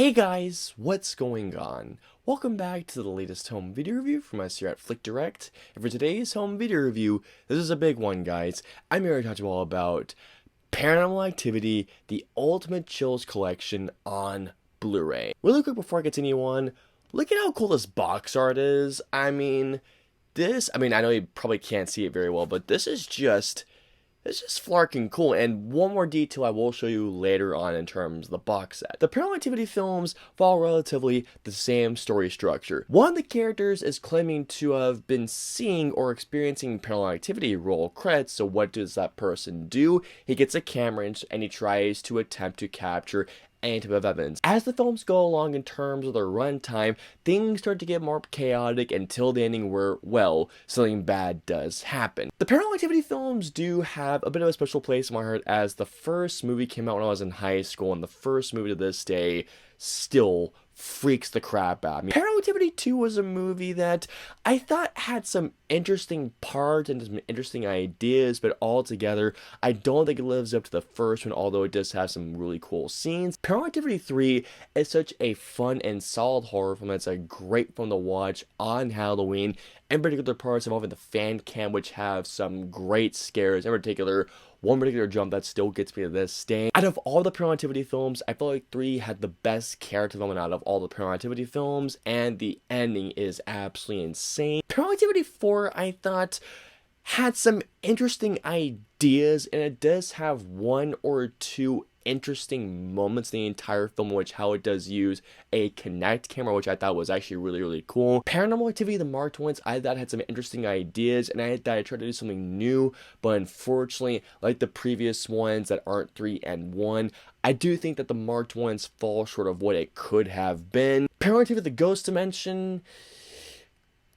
Hey guys, what's going on? Welcome back to the latest home video review from us here at FlickDirect. And for today's home video review, this is a big one, guys. I'm here to talk to you all about Paranormal Activity, the Ultimate Chills Collection on Blu-ray. Really quick before I continue on, look at how cool this box art is. I know you probably can't see it very well, but this is just flarking cool. And one more detail I will show you later on in terms of the box set. The Paranormal Activity films follow relatively the same story structure. One of the characters is claiming to have been seeing or experiencing paranormal activity. Roll credits. So what does that person do? He gets a camera and he tries to attempt to capture any type of evidence. As the films go along in terms of their runtime, things start to get more chaotic until the ending where, well, something bad does happen. The Paranormal Activity films do have a bit of a special place in my heart, as the first movie came out when I was in high school, and the first movie to this day still freaks the crap out of me. Paranormal Activity 2 was a movie that I thought had some interesting parts and some interesting ideas, but altogether, I don't think it lives up to the first one, although it does have some really cool scenes. Paranormal Activity 3 is such a fun and solid horror film that's a great film to watch on Halloween, in particular parts involving the fan cam, which have some great scares, in particular, one particular jump that still gets me to this day. Out of all the Paranormal Activity films, I feel like 3 had the best character development out of all the Paranormal Activity films, and the ending is absolutely insane. Paranormal Activity 4, I thought, had some interesting ideas, and it does have one or two interesting moments in the entire film, which how it does use a Kinect camera, which I thought was actually really cool. Paranormal Activity, the marked ones, I thought had some interesting ideas, and I thought I tried to do something new, but unfortunately, like the previous ones that aren't 3 and 1, I do think that the marked ones fall short of what it could have been. Paranormal Activity, the Ghost Dimension,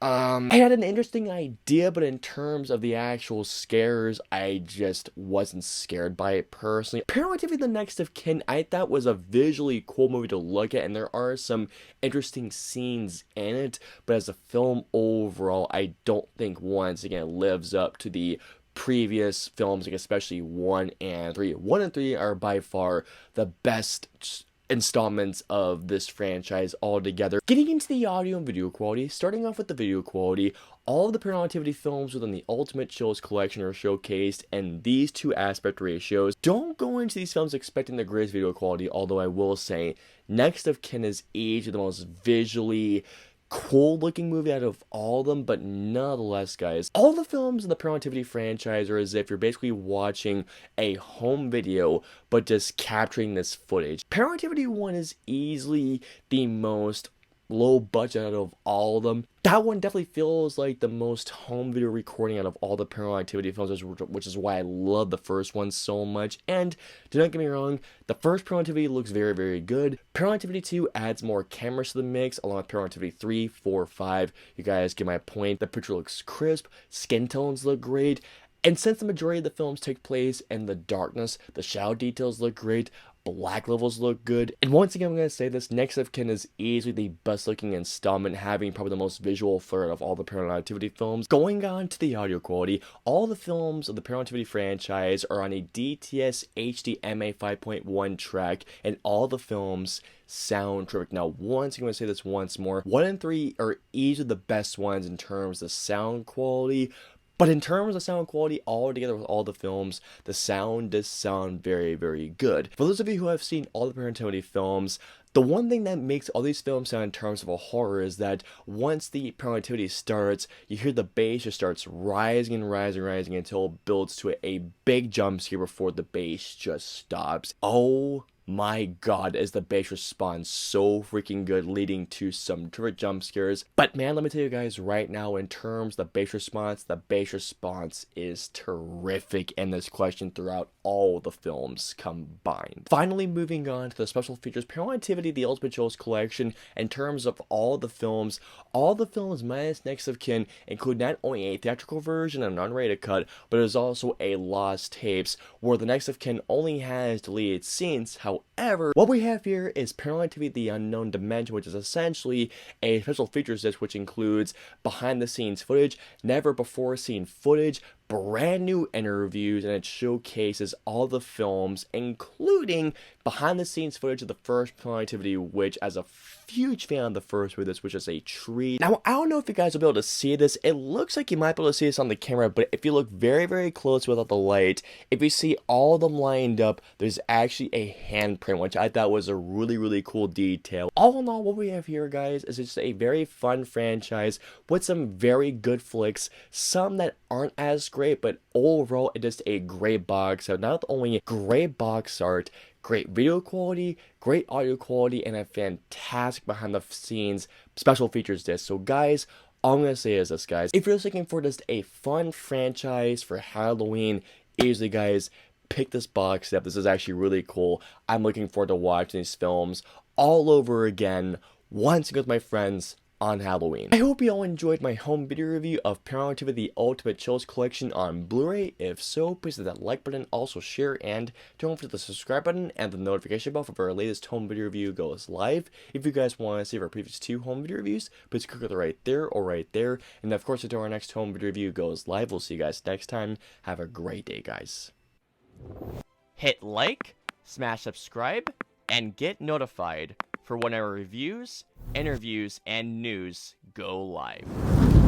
I had an interesting idea, but in terms of the actual scares, I just wasn't scared by it personally. Paranormal Activity: The Next of Kin, I thought was a visually cool movie to look at, and there are some interesting scenes in it, but as a film overall, I don't think once again lives up to the previous films, like especially 1 and 3. 1 and 3 are by far the best installments of this franchise altogether. Getting into the audio and video quality, starting off with the video quality, all of the Paranormal Activity films within the Ultimate Chills collection are showcased in these two aspect ratios. Don't go into these films expecting the greatest video quality, although I will say Next of Kin is easily the most visually cool looking movie out of all of them, but nonetheless, guys, all the films in the Paranormal Activity franchise are as if you're basically watching a home video, but just capturing this footage. Paranormal Activity 1 is easily the most low budget out of all of them. That one definitely feels like the most home video recording out of all the Paranormal Activity films, which is why I love the first one so much. And do not get me wrong, the first Paranormal Activity looks very good. Paranormal Activity 2 adds more cameras to the mix, along with Paranormal Activity 3, 4, 5. You guys get my point. The picture looks crisp, skin tones look great, and since the majority of the films take place in the darkness, the shadow details look great, black levels look good. And once again, I'm going to say this, Next of Kin is easily the best looking installment, having probably the most visual flair of all the Paranormal Activity films. Going on to the audio quality, all the films of the Paranormal Activity franchise are on a DTS HDMA 5.1 track, and all the films sound terrific. Now, once I'm going to say this once more, 1 and 3 are easily the best ones in terms of sound quality. But in terms of sound quality, altogether with all the films, the sound does sound very good. For those of you who have seen all the Paranormal Activity films, the one thing that makes all these films sound in terms of a horror is that once the Paranormal Activity starts, you hear the bass just starts rising until it builds to a big jump scare before the bass just stops. Oh my god, is the bass response so freaking good, leading to some terrific jump scares. But man, let me tell you guys right now, in terms of the bass response is terrific in this collection throughout all the films combined. Finally, moving on to the special features, Paranormal Activity: The Ultimate Chills collection, in terms of all the films minus Next of Kin include not only a theatrical version and an unrated cut, but there's also a lost tapes, where the Next of Kin only has deleted scenes. However, what we have here is Paranormal Activity: The Unknown Dimension, which is essentially a special features disc which includes behind the scenes footage, never before seen footage, brand new interviews, and it showcases all the films, including behind the scenes footage of the first Paranormal Activity, which, as a huge fan of the first movie, this was just a treat. Now, I don't know if you guys will be able to see this. It looks like you might be able to see this on the camera, but if you look very, very close without the light, if you see all of them lined up, there's actually a handprint, which I thought was a really, really cool detail. All in all, what we have here, guys, is just a very fun franchise with some very good flicks, some that aren't as great, but overall, it's just a great box art. Not only great box art, great video quality, great audio quality, and a fantastic behind the scenes special features disc. So guys, all I'm going to say is this, guys. If you're just looking for just a fun franchise for Halloween, easily, guys, pick this box up. This is actually really cool. I'm looking forward to watching these films all over again once again with my friends on Halloween. I hope you all enjoyed my home video review of Paramount Activity: The Ultimate Chills Collection on Blu-ray. If so, please hit that like button, also share, and don't forget the subscribe button and the notification bell for our latest home video review goes live. If you guys want to see our previous 2 home video reviews, please click it right there or right there. And of course, until our next home video review goes live, we'll see you guys next time. Have a great day, guys. Hit like, smash subscribe, and get notified for when our reviews, interviews, and news go live.